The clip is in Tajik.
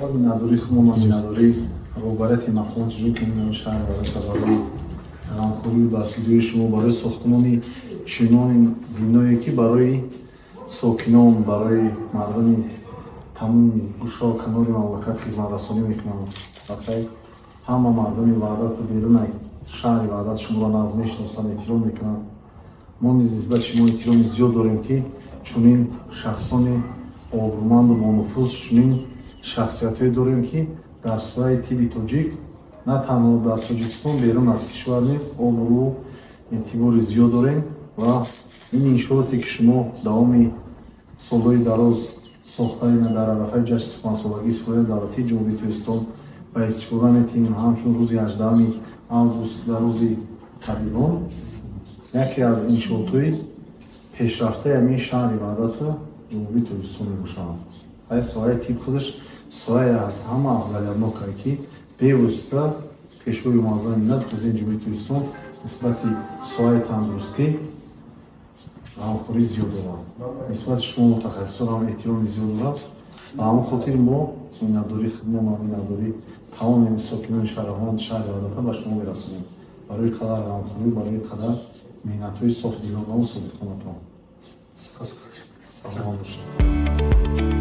минадори худома минадори рӯбарати мақом чиҷо ки мин шаҳр вазата барои ғамхӯрию дастгирии шумо барои сохтмони чинони биное ки барои сокинон барои мардами тамоми гӯшо канори мамлакат хизматрасонӣ мекунанд. Бахай ҳама мардами ваҳдату беруни шаҳри ваҳдат шуморо нағз мешиносанд, эҳтиром мекунанд. мо низ нисбати шумо эҳтироми зиёд дорем ки чунин шахсони обрӯманду бонуфуз, чунин шахсиятҳое дорем ки дар сояи тиби тоҷик на танҳо дар Тоҷикистон, берун аз кишвар низ обрӯ эътибори зиёд дорем ва ин иншооте ки шумо давоми солҳои дароз сохтаи дар арафаи ҷашни сипансолагии Сипоҳиёни давлатии ҷумҳурии Тоҷикистон ба истифода метавонем. Ҳамчун рӯзи 18 август дар рӯзи табибон яке аз иншоотҳои пешрафтаи ҳамин шаҳри ваҳдату ҷумҳурии Тоҷикистон мебошанд. ай сояи тиб худаш сояе аз ҳама афзалиятнокае ки бевосита пешвои муаззами миллат Президенти ҷумҳурии Тоҷикистон нисбати сояи тандурустӣ ғамхӯрии зиёд дорад. Нисбати шумо мутахассисон ҳам эҳтироми зиёд дорад. ба ҳамон хотир мо миннатдории хидмат ва миннатдории тамоми сокинони шаҳрванд шаҳри ваҳдата ба шумо мерасонем барои қадар ғамхӯрӣ, барои қадар миннатҳои софдилонаву собитқоматон. Салом бошед.